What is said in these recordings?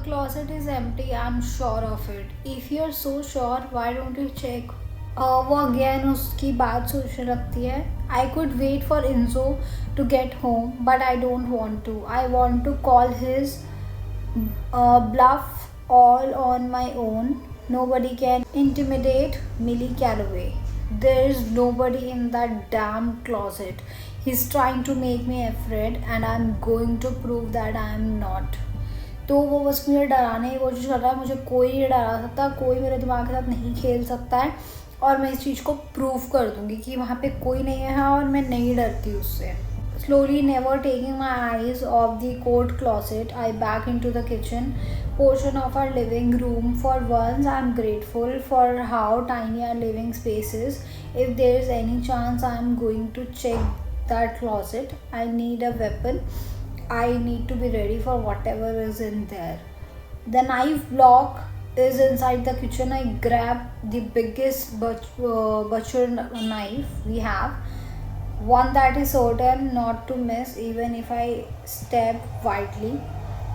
The closet is empty, I'm sure of it. If you're so sure, why don't you check? वो again उसकी बात सोचने लगती है. I could wait for Inzo to get home, but I don't want to. I want to call his bluff all on my own. Nobody can intimidate Millie Calloway. There's nobody in that damn closet. He's trying to make me afraid, and I'm going to prove that I'm not. तो वो बस मुझे डराने की कोशिश कर रहा है. मुझे कोई नहीं डरा सकता, कोई मेरे दिमाग के साथ नहीं खेल सकता है, और मैं इस चीज़ को प्रूव कर दूँगी कि वहाँ पे कोई नहीं है और मैं नहीं डरती उससे. Slowly, never taking my eyes off the coat closet, I back into the kitchen portion of our living room. For once, I'm grateful for how tiny our living space is. If there is any chance I'm going to check that closet, I need a weapon. I need to be ready for whatever is in there. The knife block is inside the kitchen. I grab the biggest butcher knife we have, one that is certain not to miss even if I step widely,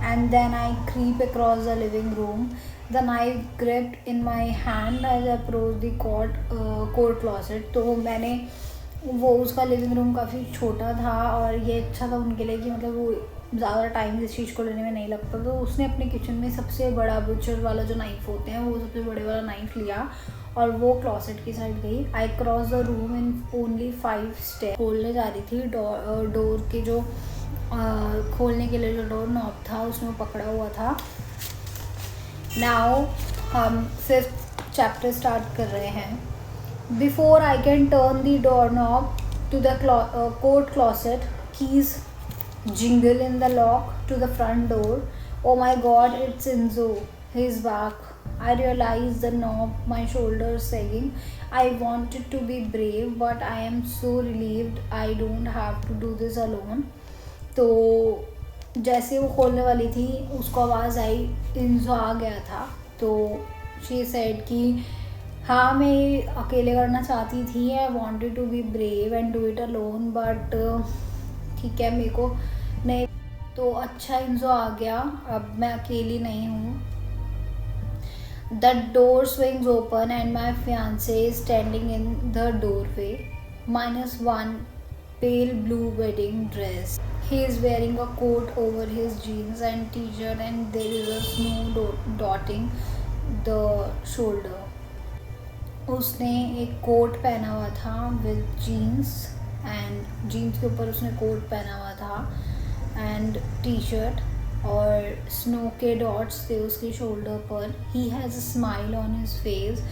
and then I creep across the living room, the knife gripped in my hand as I approach the coat closet. तो मैंने वो उसका living room काफ़ी छोटा था और ये अच्छा था उनके लिए कि मतलब वो ज़्यादा टाइम इस चीज़ को लेने में नहीं लगता. तो उसने अपने किचन में सबसे बड़ा बुचर वाला जो नाइफ़ होते हैं वो सबसे बड़े वाला नाइफ़ लिया और वो क्लॉसेट की साइड गई. I cross the room in only 5 step. खोलने जा रही थी. डोर के जो खोलने के लिए जो डोर नॉब था उसमें पकड़ा हुआ था. नाउ हम 5th चैप्टर स्टार्ट कर रहे हैं. Before I can turn the doorknob to the coat closet, keys jingle in the lock to the front door. Oh my god, it's Enzo. He's back. I realize the knob, my shoulders sagging. I wanted to be brave, but I am so relieved I don't have to do this alone. तो जैसे वो खोलने वाली थी उसको आवाज़ आई इंजो आ गया था. तो शी सेड कि हाँ मैं अकेले करना चाहती थी. I wanted to be brave and do it alone, but ठीक है मेरे को नहीं. तो अच्छा इंजो आ गया, अब मैं अकेली नहीं हूँ. The door swings open and my fiance is standing in the doorway. -1 pale blue wedding dress. He is wearing a coat over his jeans and t-shirt, and there is a snow dotting the shoulder. उसने एक coat पहना हुआ था with jeans, and jeans के ऊपर उसने coat पहना हुआ था एंड टी शर्ट, और स्नो के डॉट्स थे उसके शोल्डर पर. He has a smile on his face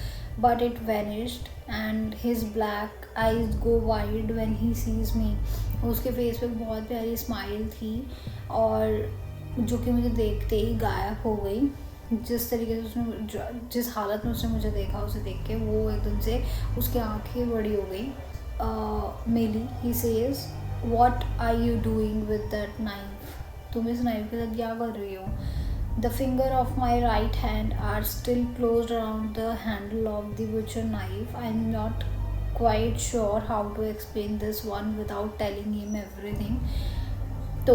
but it vanished and his black eyes go wide when he sees me. उसके फेस पे बहुत प्यारी स्माइल थी और जो कि मुझे देखते ही गायब हो गई. जिस तरीके से उसने जिस हालत में उसने मुझे देखा उसे देख के वो एकदम से उसकी आंखें बड़ी हो गई. Milly, he says, what are you doing with that knife? तुम इस नाइफ के साथ क्या कर रही हो? The finger of my right hand are still closed around the handle of the butcher knife. I am not quite sure how to explain this one without telling him everything. तो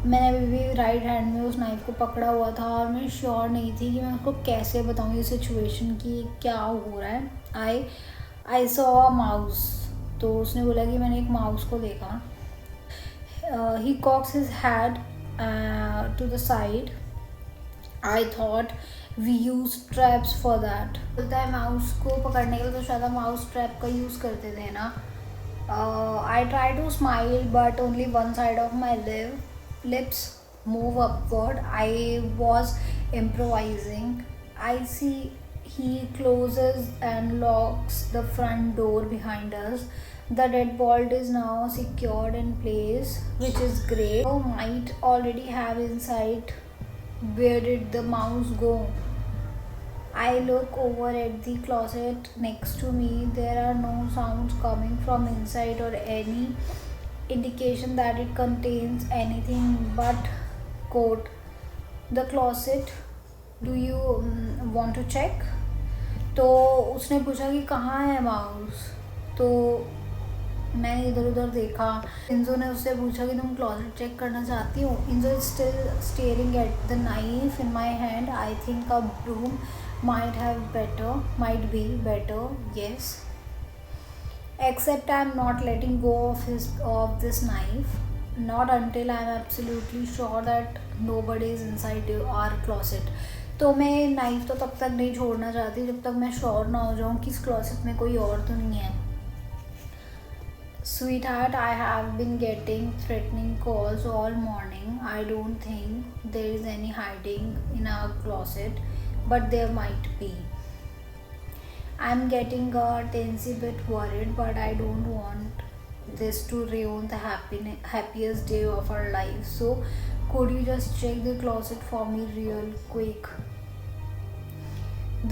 मैंने अभी भी राइट हैंड में उस knife को पकड़ा हुआ था और मैं श्योर नहीं थी कि मैं उसको कैसे बताऊँ ये सिचुएशन की क्या हो रहा है. I saw a mouse. तो उसने बोला कि मैंने एक माउस को देखा. He cocks his head to the side. I thought we use traps for that. बोलता है माउस को पकड़ने के लिए तो शायद माउस ट्रैप का यूज़ करते थे ना. I try to smile, but only one side of my lips move upward. I was improvising. I see he closes and locks the front door behind us. The deadbolt is now secured in place, which is great. Oh, might already have insight. Where did the mouse go? I look over at the closet next to me. There are no sounds coming from inside or any indication that it contains anything but coat. The closet. Do you want to check? तो उसने पूछा कि कहाँ है mouse. तो मैंने इधर उधर देखा। इंजो ने उससे पूछा कि तुम क्लोजेट चेक करना चाहती हो। Enzo is still staring at the knife in my hand. I think a broom might be better, yes. Except I'm not letting go of this knife. Not until I'm absolutely sure that nobody is inside our closet. तो मैं knife तो तब तक नहीं छोड़ना चाहती जब तक मैं श्योर ना हो जाऊँ कि इस क्लोसेट में कोई और तो नहीं है। Sweetheart, I have been getting threatening calls all morning. I don't think there is any hiding in our closet, but there might be. I'm getting a teensy bit worried, but I don't want this to ruin the happiest day of our life. So, could you just check the closet for me real quick?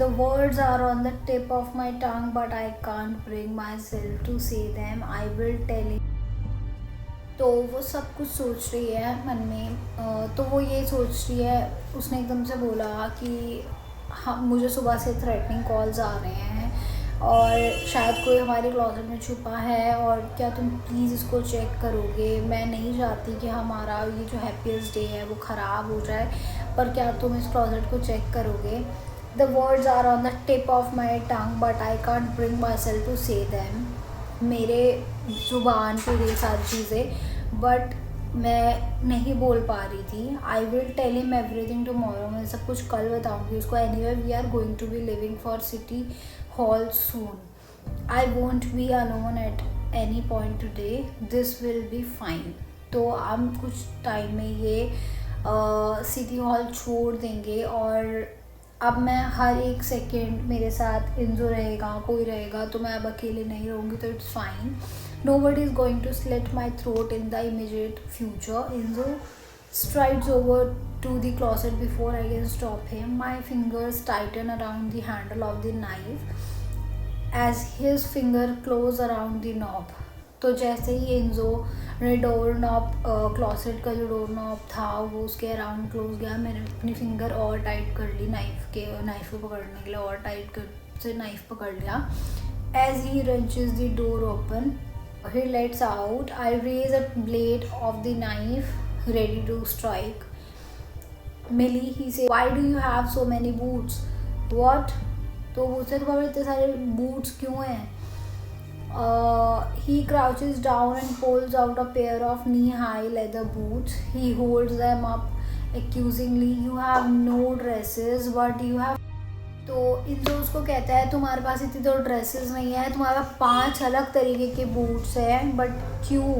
The words are on the tip of my tongue, but I can't bring myself to say them. I will tell you. तो वो सब कुछ सोच रही है मन में। तो वो ये सोच रही है, उसने एकदम से बोला कि हाँ, मुझे सुबह से थ्रेटनिंग कॉल्स आ रहे हैं और शायद कोई हमारे क्लोजेट में छुपा है, और क्या तुम प्लीज़ इसको चेक करोगे? मैं नहीं चाहती कि हमारा ये जो हैप्पीएस्ट डे है वो ख़राब हो जाए, पर क्या तुम इस क्लोजेट को चेक करोगे? The words are on the tip of my tongue, but I can't bring myself to say them. मेरे ज़ुबान पे ये सारी चीज़ें, बट मैं नहीं बोल पा रही थी। I will tell him everything tomorrow, मैं सब कुछ कल बताऊँगी उसको। Anyway we are going to be living for city hall soon. I won't be alone at any point today, this will be fine. तो हम कुछ टाइम में ये सिटी हॉल छोड़ देंगे, और अब मैं हर एक सेकेंड मेरे साथ इंजो रहेगा, कोई रहेगा, तो मैं अब अकेले नहीं रहूँगी, तो it's fine. Nobody is going to slit my throat in the immediate future. Enzo strides over to the closet before I can stop him. My fingers tighten around the handle of the knife as his finger close around the knob. तो जैसे ही इंजो ने door knob, closet का जो door knob था वो उसके around close गया, मैंने अपनी फिंगर और टाइट कर ली नाइफ को पकड़ने के लिए, और टाइट से नाइफ पकड़ लिया। As he wrenches the door open, he lets out. I raise a blade of the knife, ready to strike. Millie, he says, why do you have so many boots? What? तो मुझसे तुम्हारे इतने सारे boots क्यों हैं? He crouches down and pulls out a pair of knee-high leather boots. He holds them up accusingly. You have no dresses, but you have. तो इंजो उसको कहता है तुम्हारे पास इतनी तो ड्रेसेस नहीं है, तुम्हारे पास 5 अलग तरीके के बूट्स हैं, बट क्यों?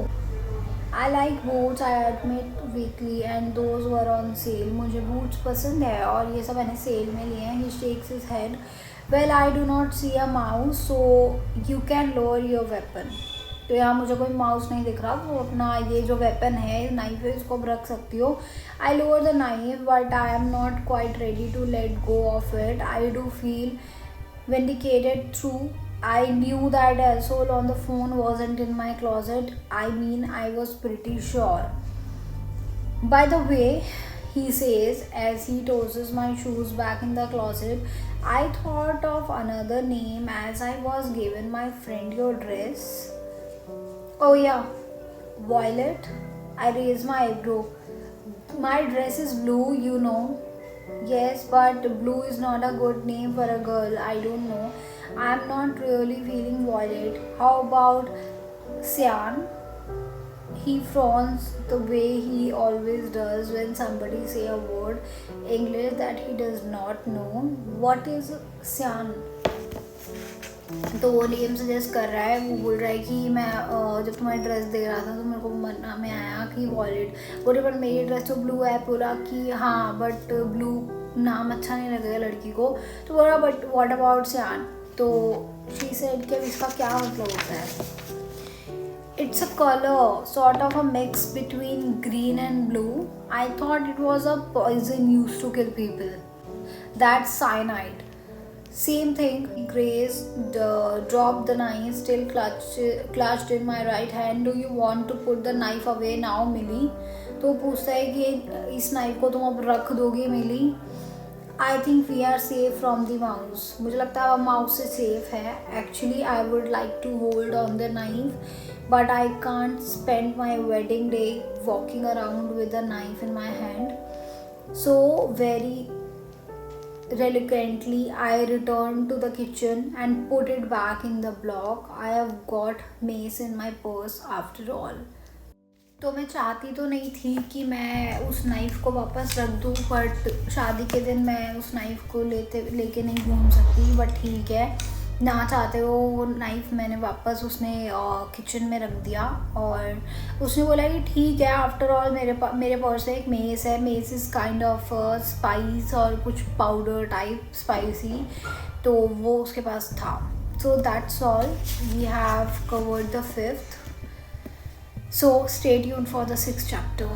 I like boots, I admit weekly, and those were on sale. मुझे बूट्स पसंद है और ये सब मैंने सेल में लिए हैं। He shakes his head. Well, I do not see a mouse, so you can lower your weapon. तो यहाँ मुझे कोई माउस नहीं दिख रहा, वो अपना ये जो वेपन है, नाइफ है, इसको रख सकती हो। I lower the knife, but I am not quite ready to let go of it. I do feel vindicated through I knew that asshole on the phone wasn't in my closet. I mean, I was pretty sure. By the way, he says as he tosses my shoes back in the closet, I thought of another name as I was given my friend your dress. Oh yeah, Violet. I raise my eyebrow. My dress is blue, you know. Yes, but blue is not a good name for a girl. I don't know. I'm not really feeling Violet. How about Cyan? He frowns the way he always does when somebody say a word English that he does not know. What is Cyan? तो वो name suggest कर रहा है। वो बोल रहा है कि मैं जब तुम्हारी ड्रेस दे रहा था तो मेरे को मन में आया कि वॉलेट। बोले पर मेरी ड्रेस तो ब्लू है। बोला कि हाँ बट ब्लू नाम अच्छा नहीं लगेगा लड़की को। तो बोला बट व्हाट अबाउट सियान। तो शी सेड कि अब इसका क्या मतलब होता है। It's a colour sort of a mix between green and blue. I thought it was a poison use to kill people. That's cyanide. Same thing. Grace dropped the knife, still clutched in my right hand. Do you want to put the knife away now, Millie? तो पूछता है कि इस knife को तुम अब रख दोगी Milly. I think we are safe from the mouse. मुझे लगता है माउस से सेफ है. Actually I would like to hold on the knife but I can't spend my wedding day walking around with a knife in my hand. So very reluctantly I returned to the kitchen and put it back in the block. I have got mace in my purse after all. तो मैं चाहती तो नहीं थी कि मैं उस knife को वापस रख दूँ, बट शादी के दिन मैं उस नाइफ़ को लेके नहीं घूम सकती. बट ठीक है, ना चाहते हो वो नाइफ़ मैंने वापस उसने किचन में रख दिया. और उसने बोला कि ठीक है, आफ्टर ऑल मेरे पर्स से एक मेस है. Mess is kind of spice और कुछ पाउडर टाइप स्पाइसी, तो वो उसके पास था. So that's all, we have covered the 5th. So stay tuned for the 6th chapter.